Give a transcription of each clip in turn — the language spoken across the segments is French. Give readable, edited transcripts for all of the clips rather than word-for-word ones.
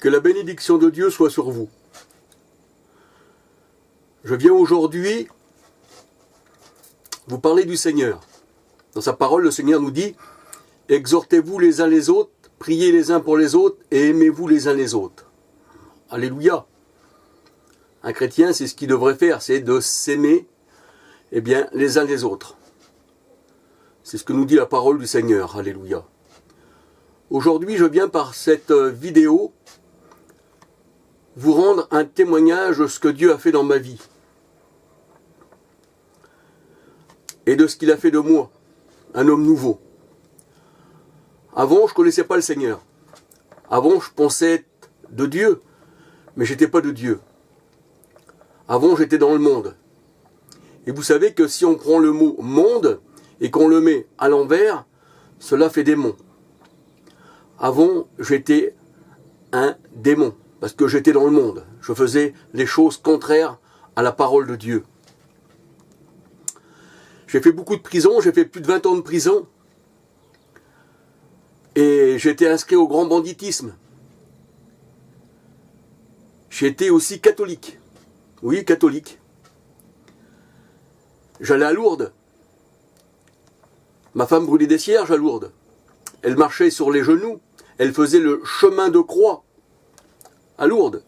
Que la bénédiction de Dieu soit sur vous. Je viens aujourd'hui vous parler du Seigneur. Dans sa parole, le Seigneur nous dit « Exhortez-vous les uns les autres, priez les uns pour les autres et aimez-vous les uns les autres. » Alléluia. Un chrétien, c'est ce qu'il devrait faire, c'est de s'aimer les uns les autres. C'est ce que nous dit la parole du Seigneur. Alléluia. Aujourd'hui, je viens par cette vidéo vous rendre un témoignage de ce que Dieu a fait dans ma vie. Et de ce qu'il a fait de moi, un homme nouveau. Avant, je ne connaissais pas le Seigneur. Avant, je pensais être de Dieu, mais je n'étais pas de Dieu. Avant, j'étais dans le monde. Et vous savez que si on prend le mot « monde » et qu'on le met à l'envers, cela fait démon. Avant, j'étais un démon, parce que j'étais dans le monde. Je faisais les choses contraires à la parole de Dieu. J'ai fait beaucoup de prison, j'ai fait plus de 20 ans de prison. Et j'ai été inscrit au grand banditisme. J'ai été aussi catholique. Oui, catholique. J'allais à Lourdes. Ma femme brûlait des cierges à Lourdes. Elle marchait sur les genoux. Elle faisait le chemin de croix à Lourdes.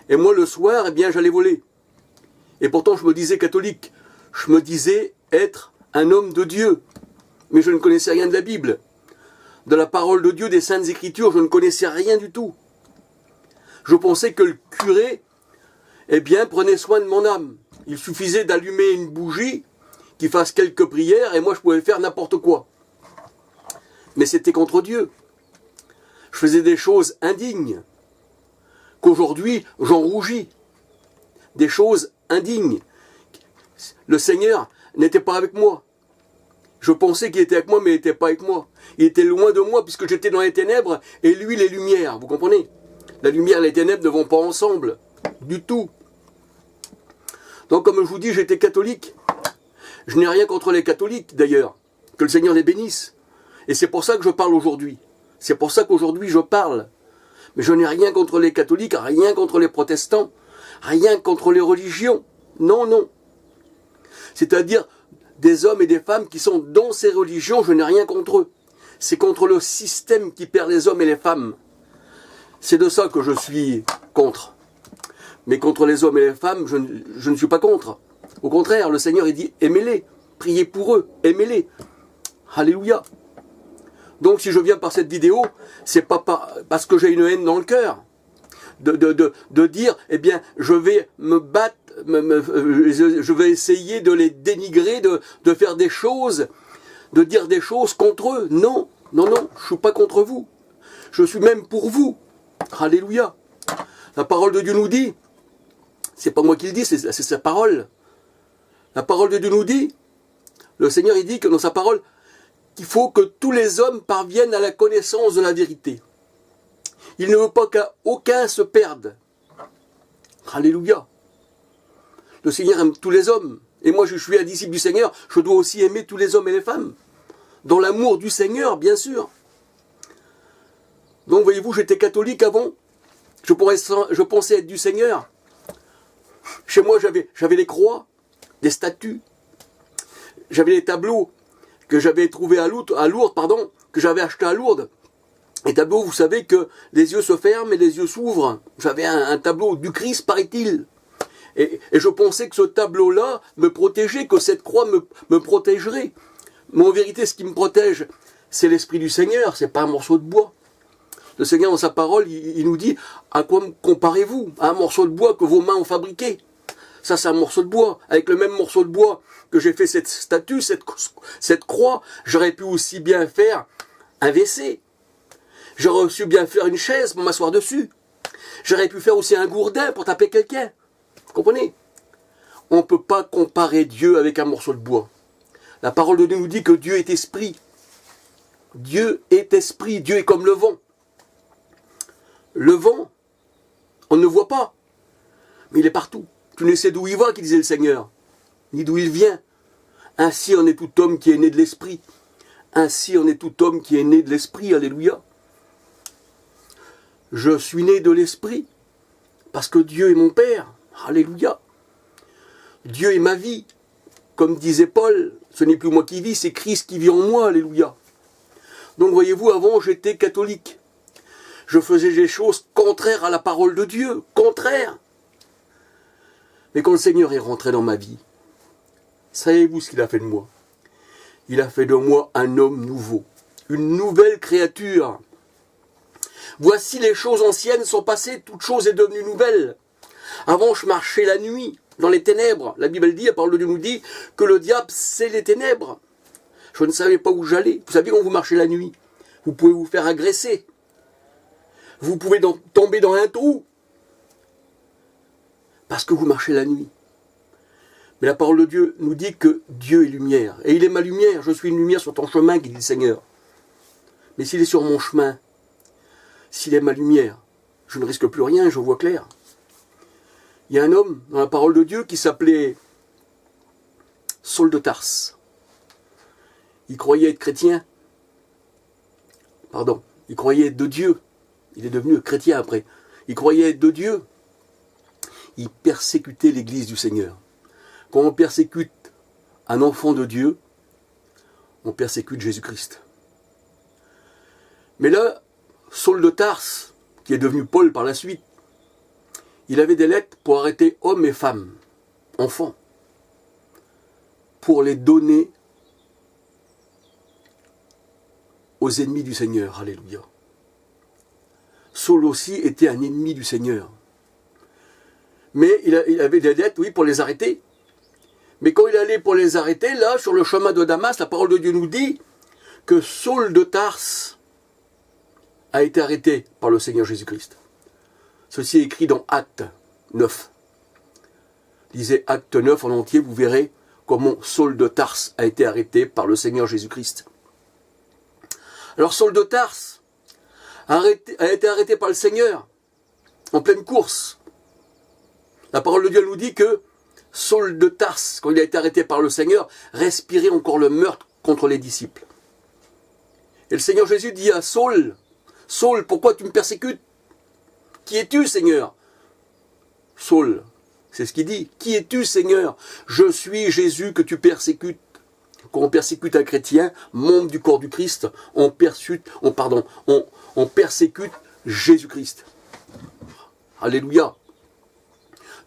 Et moi, le soir, j'allais voler. Et pourtant, je me disais catholique. Je me disais être un homme de Dieu. Mais je ne connaissais rien de la Bible. De la parole de Dieu, des Saintes Écritures, je ne connaissais rien du tout. Je pensais que le curé, prenait soin de mon âme. Il suffisait d'allumer une bougie, qu'il fasse quelques prières, et moi je pouvais faire n'importe quoi. Mais c'était contre Dieu. Je faisais des choses indignes, qu'aujourd'hui j'en rougis. Des choses indignes. Le Seigneur n'était pas avec moi. Je pensais qu'il était avec moi, mais il n'était pas avec moi. Il était loin de moi, puisque j'étais dans les ténèbres, et lui les lumières, vous comprenez? La lumière et les ténèbres ne vont pas ensemble, du tout. Donc comme je vous dis, j'étais catholique. Je n'ai rien contre les catholiques, d'ailleurs. Que le Seigneur les bénisse. Et c'est pour ça que je parle aujourd'hui. C'est pour ça qu'aujourd'hui je parle. Mais je n'ai rien contre les catholiques, rien contre les protestants, rien contre les religions. Non, non. C'est-à-dire des hommes et des femmes qui sont dans ces religions, je n'ai rien contre eux. C'est contre le système qui perd les hommes et les femmes. C'est de ça que je suis contre. Mais contre les hommes et les femmes, je ne suis pas contre. Au contraire, le Seigneur il dit aimez-les, priez pour eux, aimez-les. Alléluia. Donc si je viens par cette vidéo, c'est pas parce que j'ai une haine dans le cœur. De dire, je vais me battre, je vais essayer de les dénigrer, de faire des choses, de dire des choses contre eux. Non, non, non, je ne suis pas contre vous. Je suis même pour vous. Alléluia. La parole de Dieu nous dit, c'est pas moi qui le dis, c'est sa parole. La parole de Dieu nous dit, le Seigneur il dit que dans sa parole, qu'il faut que tous les hommes parviennent à la connaissance de la vérité. Il ne veut pas qu'aucun se perde. Alléluia. Le Seigneur aime tous les hommes. Et moi, je suis un disciple du Seigneur. Je dois aussi aimer tous les hommes et les femmes. Dans l'amour du Seigneur, bien sûr. Donc, voyez-vous, j'étais catholique avant. Je pensais être du Seigneur. Chez moi, j'avais les croix, des statues. J'avais les tableaux que j'avais trouvés à Lourdes, que j'avais achetés à Lourdes. Les tableaux, vous savez que les yeux se ferment et les yeux s'ouvrent. J'avais un tableau du Christ, paraît-il. Et je pensais que ce tableau-là me protégeait, que cette croix me protégerait. Mais en vérité, ce qui me protège, c'est l'Esprit du Seigneur, c'est pas un morceau de bois. Le Seigneur, dans sa parole, il nous dit, à quoi me comparez-vous? À un morceau de bois que vos mains ont fabriqué. Ça, c'est un morceau de bois. Avec le même morceau de bois que j'ai fait cette statue, cette croix, j'aurais pu aussi bien faire un WC. J'aurais aussi bien faire une chaise pour m'asseoir dessus. J'aurais pu faire aussi un gourdin pour taper quelqu'un. Vous comprenez? On ne peut pas comparer Dieu avec un morceau de bois. La parole de Dieu nous dit que Dieu est esprit. Dieu est esprit. Dieu est comme le vent. Le vent, on ne le voit pas. Mais il est partout. Tu ne sais d'où il va, qui disait le Seigneur, ni d'où il vient. Ainsi en est tout homme qui est né de l'esprit. Ainsi en est tout homme qui est né de l'esprit. Alléluia. Je suis né de l'Esprit, parce que Dieu est mon Père. Alléluia. Dieu est ma vie. Comme disait Paul, ce n'est plus moi qui vis, c'est Christ qui vit en moi. Alléluia. Donc voyez-vous, avant j'étais catholique. Je faisais des choses contraires à la parole de Dieu, contraires. Mais quand le Seigneur est rentré dans ma vie, savez-vous ce qu'il a fait de moi? Il a fait de moi un homme nouveau, une nouvelle créature. Voici les choses anciennes sont passées, toute chose est devenue nouvelle. Avant, je marchais la nuit, dans les ténèbres. La Bible dit, la parole de Dieu nous dit, que le diable, c'est les ténèbres. Je ne savais pas où j'allais. Vous savez, quand vous marchez la nuit, vous pouvez vous faire agresser. Vous pouvez tomber dans un trou. Parce que vous marchez la nuit. Mais la parole de Dieu nous dit que Dieu est lumière. Et il est ma lumière. Je suis une lumière sur ton chemin, qui dit le Seigneur. Mais s'il est sur mon chemin, s'il est ma lumière, je ne risque plus rien, je vois clair. Il y a un homme dans la parole de Dieu qui s'appelait Saul de Tarse. Il croyait être chrétien. Pardon, il croyait être de Dieu. Il est devenu chrétien après. Il croyait être de Dieu. Il persécutait l'église du Seigneur. Quand on persécute un enfant de Dieu, on persécute Jésus-Christ. Mais là, Saul de Tarse, qui est devenu Paul par la suite, il avait des lettres pour arrêter hommes et femmes, enfants, pour les donner aux ennemis du Seigneur. Alléluia. Saul aussi était un ennemi du Seigneur. Mais il avait des lettres, oui, pour les arrêter. Mais quand il allait pour les arrêter, là, sur le chemin de Damas, la parole de Dieu nous dit que Saul de Tarse a été arrêté par le Seigneur Jésus-Christ. Ceci est écrit dans Acte 9. Lisez Acte 9 en entier, vous verrez comment Saul de Tarse a été arrêté par le Seigneur Jésus-Christ. Alors Saul de Tarse a été arrêté par le Seigneur en pleine course. La parole de Dieu nous dit que Saul de Tarse, quand il a été arrêté par le Seigneur, respirait encore le meurtre contre les disciples. Et le Seigneur Jésus dit à Saul, « Saul, pourquoi tu me persécutes? Qui es-tu, Seigneur ?» Saul, c'est ce qu'il dit, « Qui es-tu, Seigneur? Je suis Jésus que tu persécutes. » Quand on persécute un chrétien, membre du corps du Christ, on persécute Jésus-Christ. Alléluia.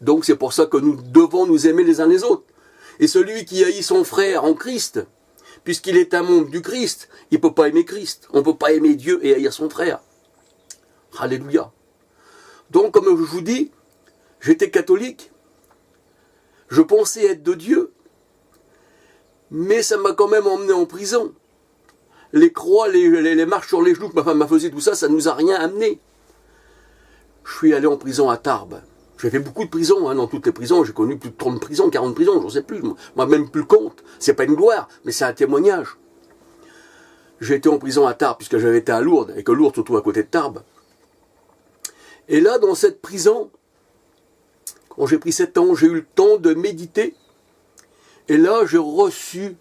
Donc c'est pour ça que nous devons nous aimer les uns les autres. Et celui qui haït son frère en Christ, puisqu'il est un membre du Christ, il ne peut pas aimer Christ. On ne peut pas aimer Dieu et haïr son frère. Alléluia. Donc comme je vous dis, j'étais catholique, je pensais être de Dieu, mais ça m'a quand même emmené en prison. Les croix, les marches sur les genoux que ma femme m'a faisait, tout ça, ça ne nous a rien amené. Je suis allé en prison à Tarbes. J'ai fait beaucoup de prisons, dans toutes les prisons, j'ai connu plus de 30 prisons, 40 prisons, j'en sais plus, moi même plus le compte. C'est pas une gloire, mais c'est un témoignage. J'ai été en prison à Tarbes, puisque j'avais été à Lourdes, et que Lourdes se trouve à côté de Tarbes. Et là, dans cette prison, quand j'ai pris 7 ans, j'ai eu le temps de méditer. Et là, j'ai reçu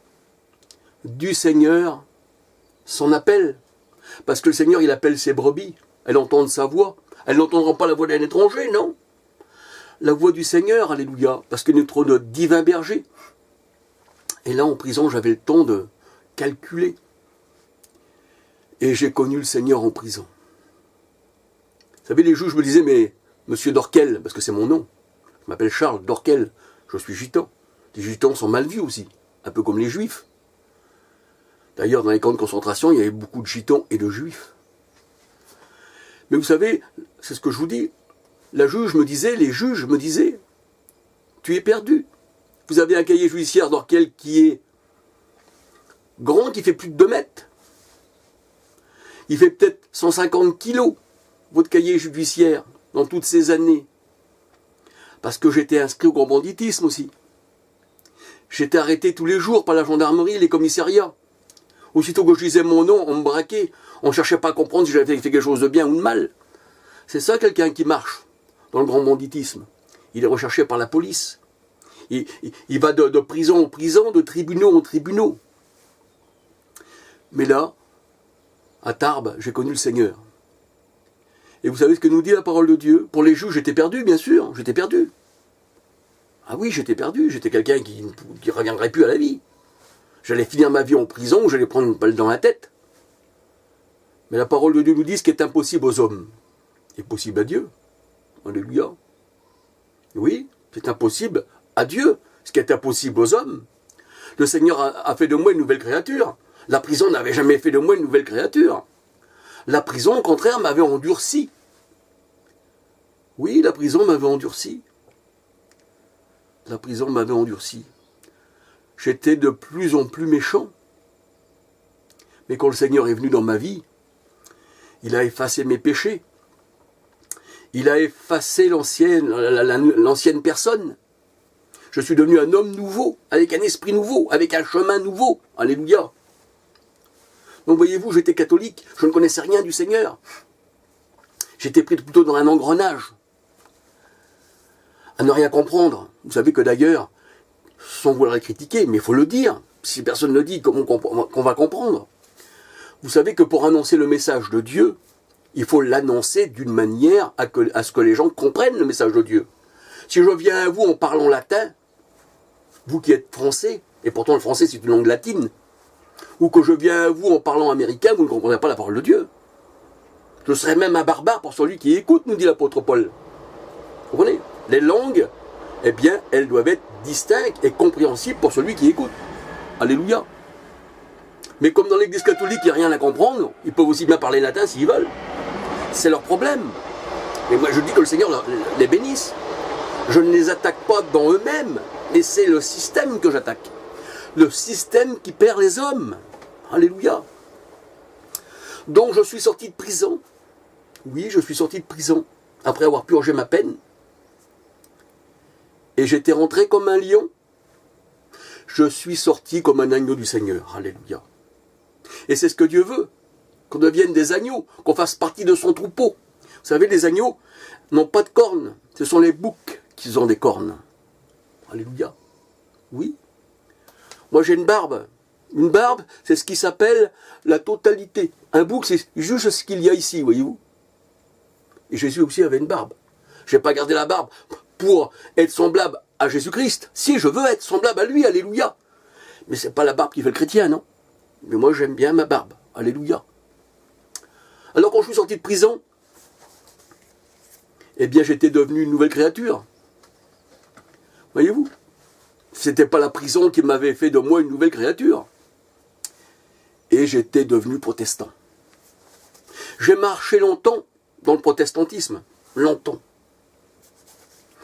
du Seigneur son appel. Parce que le Seigneur, il appelle ses brebis. Elles entendent sa voix. Elles n'entendront pas la voix d'un étranger, non. La voix du Seigneur, alléluia. Parce que notre divin berger. Et là, en prison, j'avais le temps de calculer. Et j'ai connu le Seigneur en prison. Vous savez, les juges me disaient, mais monsieur Dorquel, parce que c'est mon nom. Je m'appelle Charles Dorquel. Je suis gitan. Les gitans sont mal vus aussi, un peu comme les juifs. D'ailleurs, dans les camps de concentration, il y avait beaucoup de gitans et de juifs. Mais vous savez, c'est ce que je vous dis, les juges me disaient, tu es perdu. Vous avez un cahier judiciaire d'Orquel qui est grand, qui fait plus de 2 mètres. Il fait peut-être 150 kilos, votre cahier judiciaire, dans toutes ces années. Parce que j'étais inscrit au grand banditisme aussi. J'étais arrêté tous les jours par la gendarmerie, les commissariats. Aussitôt que je disais mon nom, on me braquait. On ne cherchait pas à comprendre si j'avais fait quelque chose de bien ou de mal. C'est ça quelqu'un qui marche dans le grand banditisme. Il est recherché par la police. Il va de prison en prison, de tribunaux en tribunaux. Mais là, à Tarbes, j'ai connu le Seigneur. Et vous savez ce que nous dit la parole de Dieu? Pour les juges, j'étais perdu, bien sûr, j'étais perdu. Ah oui, j'étais perdu, j'étais quelqu'un qui ne reviendrait plus à la vie. J'allais finir ma vie en prison, ou j'allais prendre une balle dans la tête. Mais la parole de Dieu nous dit ce qui est impossible aux hommes est possible à Dieu. Alléluia. Oui, c'est impossible à Dieu, ce qui est impossible aux hommes. Le Seigneur a fait de moi une nouvelle créature. La prison n'avait jamais fait de moi une nouvelle créature. La prison, au contraire, m'avait endurci. Oui, la prison m'avait endurci. La prison m'avait endurci. J'étais de plus en plus méchant. Mais quand le Seigneur est venu dans ma vie, il a effacé mes péchés. Il a effacé l'ancienne personne. Je suis devenu un homme nouveau, avec un esprit nouveau, avec un chemin nouveau. Alléluia. Donc voyez-vous, j'étais catholique, je ne connaissais rien du Seigneur. J'étais pris plutôt dans un engrenage, à ne rien comprendre. Vous savez que d'ailleurs, sans vouloir le critiquer, mais il faut le dire, si personne ne le dit, comment qu'on va comprendre? Vous savez que pour annoncer le message de Dieu, il faut l'annoncer d'une manière à ce que les gens comprennent le message de Dieu. Si je viens à vous en parlant latin, vous qui êtes français, et pourtant le français c'est une langue latine, ou que je viens à vous en parlant américain, vous ne comprendrez pas la parole de Dieu. Je serais même un barbare pour celui qui écoute, nous dit l'apôtre Paul. Vous comprenez? Les langues, eh bien, elles doivent être distinctes et compréhensibles pour celui qui écoute. Alléluia. Mais comme dans l'église catholique, il n'y a rien à comprendre, ils peuvent aussi bien parler latin s'ils veulent. C'est leur problème. Et moi, je dis que le Seigneur les bénisse. Je ne les attaque pas dans eux-mêmes, mais c'est le système que j'attaque. Le système qui perd les hommes. Alléluia. Donc je suis sorti de prison. Oui, je suis sorti de prison, après avoir purgé ma peine. Et j'étais rentré comme un lion. Je suis sorti comme un agneau du Seigneur. Alléluia. Et c'est ce que Dieu veut. Qu'on devienne des agneaux, qu'on fasse partie de son troupeau. Vous savez, les agneaux n'ont pas de cornes. Ce sont les boucs qui ont des cornes. Alléluia. Oui. Moi j'ai une barbe. Une barbe, c'est ce qui s'appelle la totalité. Un bouc, c'est juste ce qu'il y a ici, voyez-vous. Et Jésus aussi avait une barbe. Je n'ai pas gardé la barbe pour être semblable à Jésus-Christ. Si, je veux être semblable à lui, alléluia. Mais c'est pas la barbe qui fait le chrétien, non. Mais moi j'aime bien ma barbe, alléluia. Alors quand je suis sorti de prison, eh bien j'étais devenu une nouvelle créature. Voyez-vous, c'était pas la prison qui m'avait fait de moi une nouvelle créature. Et j'étais devenu protestant. J'ai marché longtemps dans le protestantisme, longtemps.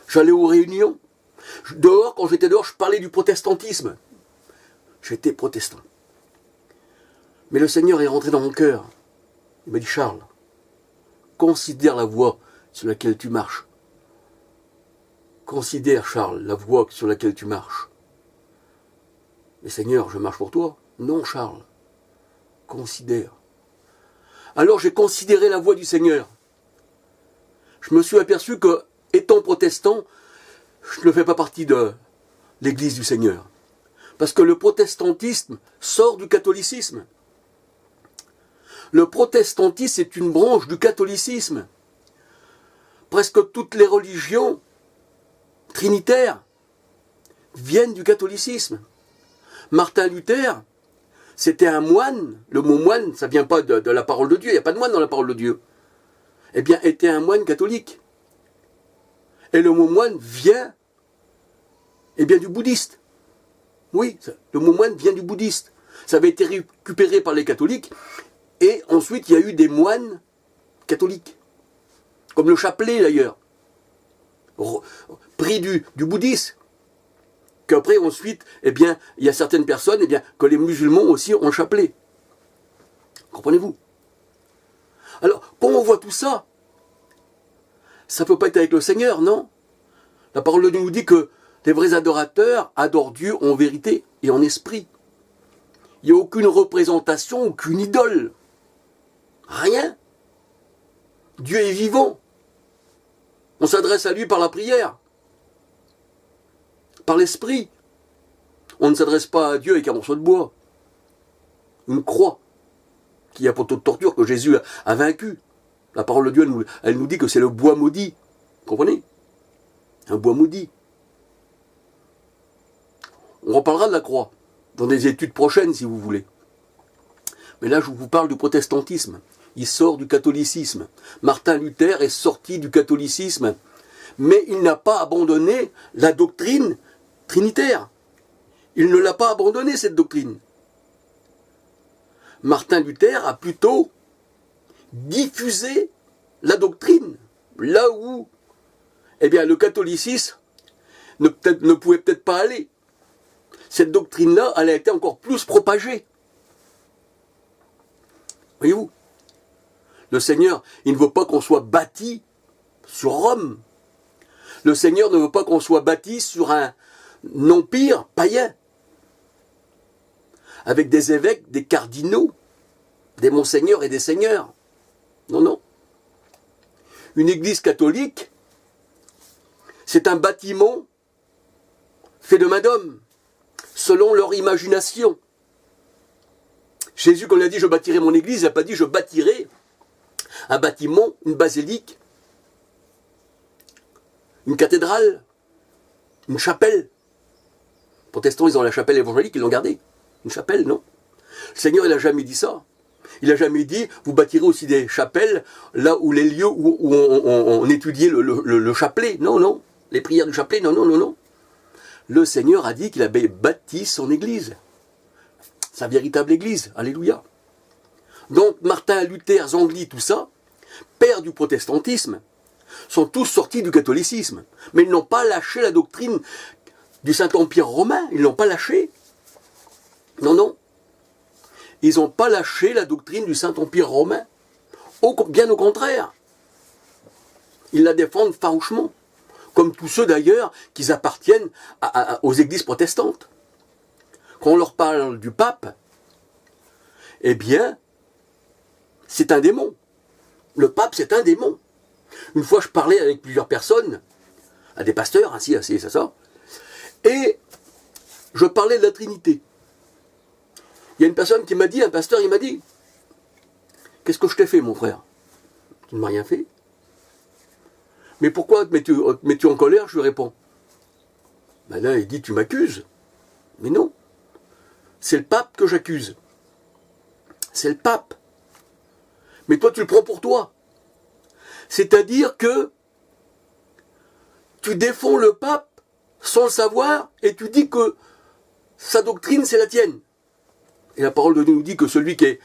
J'allais aux réunions. Dehors, quand j'étais dehors, je parlais du protestantisme. J'étais protestant. Mais le Seigneur est rentré dans mon cœur. Il m'a dit, Charles, considère la voie sur laquelle tu marches. Considère, Charles, la voie sur laquelle tu marches. Mais Seigneur, je marche pour toi. Non, Charles. Considère. Alors j'ai considéré la voie du Seigneur. Je me suis aperçu que, étant protestant, je ne fais pas partie de l'Église du Seigneur. Parce que le protestantisme sort du catholicisme. Le protestantisme est une branche du catholicisme. Presque toutes les religions trinitaires viennent du catholicisme. Martin Luther, c'était un moine. Le mot moine, ça ne vient pas de la parole de Dieu. Il n'y a pas de moine dans la parole de Dieu. Eh bien, était un moine catholique. Et le mot moine vient, eh bien, du bouddhiste. Oui, le mot moine vient du bouddhiste. Ça avait été récupéré par les catholiques. Et ensuite, il y a eu des moines catholiques. Comme le chapelet, d'ailleurs. Pris du bouddhisme. Qu'après, ensuite, eh bien, il y a certaines personnes, eh bien, que les musulmans aussi ont chapelet. Comprenez-vous? Alors, quand on voit tout ça, ça ne peut pas être avec le Seigneur, non? La parole de Dieu nous dit que les vrais adorateurs adorent Dieu en vérité et en esprit. Il n'y a aucune représentation, aucune idole. Rien. Dieu est vivant. On s'adresse à lui par la prière, par l'esprit. On ne s'adresse pas à Dieu avec un morceau de bois, une croix, qui a poteau de torture que Jésus a vaincu. La parole de Dieu, elle nous dit que c'est le bois maudit. Vous comprenez? Un bois maudit. On reparlera de la croix dans des études prochaines, si vous voulez. Mais là, je vous parle du protestantisme. Il sort du catholicisme. Martin Luther est sorti du catholicisme. Mais il n'a pas abandonné la doctrine trinitaire. Il ne l'a pas abandonné, cette doctrine. Martin Luther a plutôt diffusé la doctrine. Là où, eh bien, le catholicisme ne pouvait peut-être pas aller. Cette doctrine-là, elle a été encore plus propagée. Voyez-vous, le Seigneur, il ne veut pas qu'on soit bâti sur Rome. Le Seigneur ne veut pas qu'on soit bâti sur un empire païen, avec des évêques, des cardinaux, des monseigneurs et des seigneurs. Non, non. Une église catholique, c'est un bâtiment fait de main d'homme, selon leur imagination. Jésus, quand il a dit « je bâtirai mon église », il n'a pas dit « je bâtirai un bâtiment, une basilique, une cathédrale, une chapelle ». Les protestants, ils ont la chapelle évangélique, ils l'ont gardée. Une chapelle, non. Le Seigneur, il n'a jamais dit ça. Il n'a jamais dit « vous bâtirez aussi des chapelles là où les lieux où on étudiait le chapelet ». Non, non. Les prières du chapelet, non, non, non, non. Le Seigneur a dit qu'il avait bâti son église. Sa véritable église. Alléluia. Donc, Martin, Luther, Zwingli, tout ça, pères du protestantisme, sont tous sortis du catholicisme. Mais ils n'ont pas lâché la doctrine du Saint-Empire romain. Ils n'ont pas lâché. Non, non. Ils n'ont pas lâché la doctrine du Saint-Empire romain. Bien au contraire. Ils la défendent farouchement. Comme tous ceux d'ailleurs qui appartiennent aux églises protestantes. Quand on leur parle du pape, eh bien, c'est un démon. Le pape, c'est un démon. Une fois, je parlais avec plusieurs personnes, à des pasteurs, ainsi, ça, et je parlais de la Trinité. Il y a une personne qui m'a dit, un pasteur, il m'a dit, « Qu'est-ce que je t'ai fait, mon frère ?»« Tu ne m'as rien fait. »« Mais pourquoi te mets-tu en colère ?» Je lui réponds. Ben là, il dit, « Tu m'accuses. » Mais non. C'est le pape que j'accuse. C'est le pape. Mais toi, tu le prends pour toi. C'est-à-dire que tu défends le pape sans le savoir et tu dis que sa doctrine, c'est la tienne. Et la parole de Dieu nous dit que celui qui est...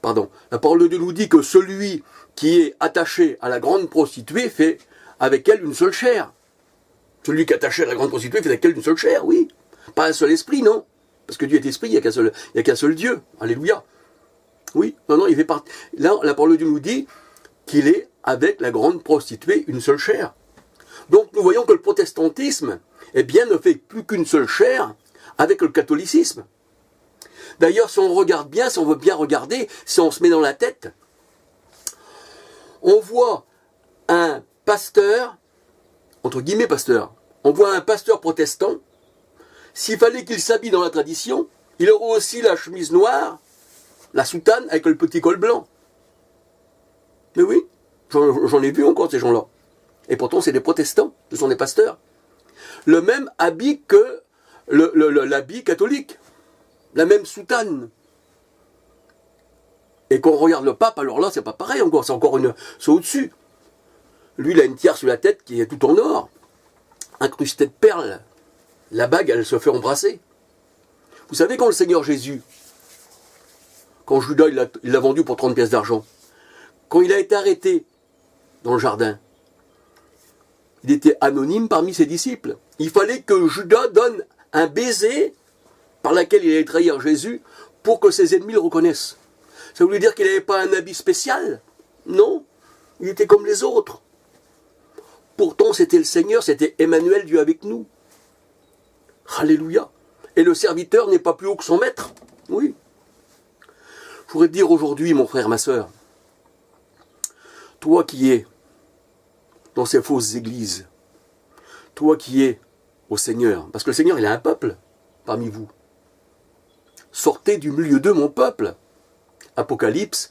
Pardon. La parole de Dieu nous dit que celui qui est attaché à la grande prostituée fait avec elle une seule chair. Celui qui est attaché à la grande prostituée fait avec elle une seule chair, oui. Pas un seul esprit, non. Parce que Dieu est esprit, il n'y a qu'un seul Dieu. Alléluia. Oui, non, non, il fait partie. Là, la parole de Dieu nous dit qu'il est avec la grande prostituée une seule chair. Donc nous voyons que le protestantisme, eh bien, ne fait plus qu'une seule chair avec le catholicisme. D'ailleurs, si on regarde bien, si on veut bien regarder, si on se met dans la tête, on voit un pasteur, entre guillemets pasteur, on voit un pasteur protestant. S'il fallait qu'il s'habille dans la tradition, il aurait aussi la chemise noire, la soutane avec le petit col blanc. Mais oui, j'en ai vu encore ces gens-là. Et pourtant, c'est des protestants, ce sont des pasteurs. Le même habit que l'habit catholique. La même soutane. Et quand on regarde le pape, alors là, c'est pas pareil encore, c'est au-dessus. Lui, il a une tiare sur la tête qui est tout en or, incrustée de perles. La bague, elle se fait embrasser. Vous savez, quand le Seigneur Jésus, quand Judas, il l'a vendu pour 30 pièces d'argent, quand il a été arrêté dans le jardin, il était anonyme parmi ses disciples. Il fallait que Judas donne un baiser par lequel il allait trahir Jésus pour que ses ennemis le reconnaissent. Ça voulait dire qu'il n'avait pas un habit spécial? Non, il était comme les autres. Pourtant, c'était le Seigneur, c'était Emmanuel, Dieu avec nous. Alléluia. Et le serviteur n'est pas plus haut que son maître. Oui. Je voudrais te dire aujourd'hui, mon frère, ma sœur, toi qui es dans ces fausses églises, toi qui es au Seigneur, parce que le Seigneur, il a un peuple parmi vous. Sortez du milieu d'eux, mon peuple. Apocalypse,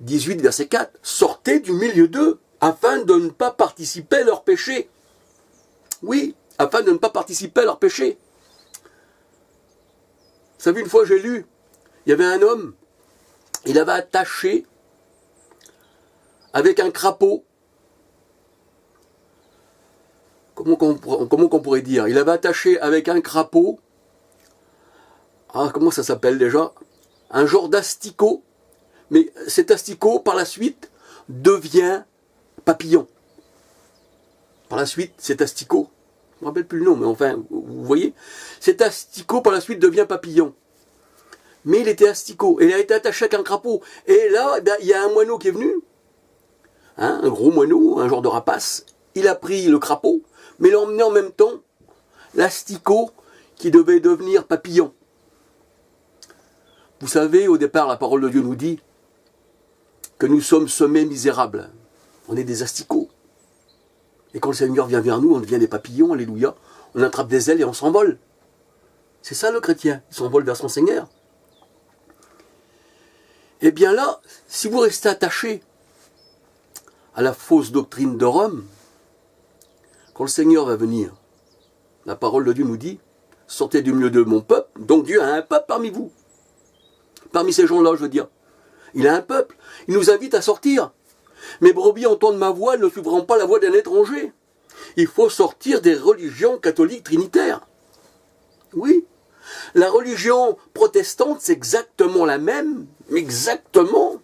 18, verset 4. Sortez du milieu d'eux, afin de ne pas participer à leur péché. Oui, afin de ne pas participer à leur péché. Vous savez, une fois j'ai lu, il y avait un homme, il avait attaché avec un crapaud. Comment qu'on pourrait dire? Il avait attaché avec un crapaud, comment ça s'appelle déjà? Un genre d'asticot, mais cet asticot, par la suite, devient papillon. Par la suite, cet asticot, je ne me rappelle plus le nom, mais enfin, vous voyez, cet asticot, par la suite, devient papillon. Mais il était asticot, et il a été attaché avec un crapaud. Et là, il y a un moineau qui est venu, un gros moineau, un genre de rapace. Il a pris le crapaud, mais il a emmené en même temps l'asticot qui devait devenir papillon. Vous savez, au départ, la parole de Dieu nous dit que nous sommes semés misérables. On est des asticots. Et quand le Seigneur vient vers nous, on devient des papillons, alléluia. On attrape des ailes et on s'envole. C'est ça le chrétien, il s'envole vers son Seigneur. Eh bien là, si vous restez attaché à la fausse doctrine de Rome, quand le Seigneur va venir, la parole de Dieu nous dit, sortez du milieu de mon peuple, donc Dieu a un peuple parmi vous. Parmi ces gens-là, je veux dire. Il a un peuple, il nous invite à sortir. Mes brebis entendent ma voix, elles ne suivront pas la voix d'un étranger. Il faut sortir des religions catholiques trinitaires. Oui, la religion protestante, c'est exactement la même, exactement.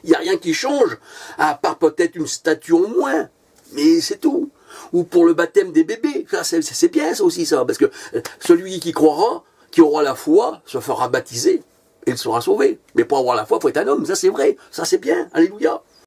Il n'y a rien qui change, à part peut-être une statue en moins, mais c'est tout. Ou pour le baptême des bébés, c'est bien ça aussi, ça, parce que celui qui croira, qui aura la foi, se fera baptiser, et il sera sauvé. Mais pour avoir la foi, il faut être un homme, ça c'est vrai, ça c'est bien, alléluia.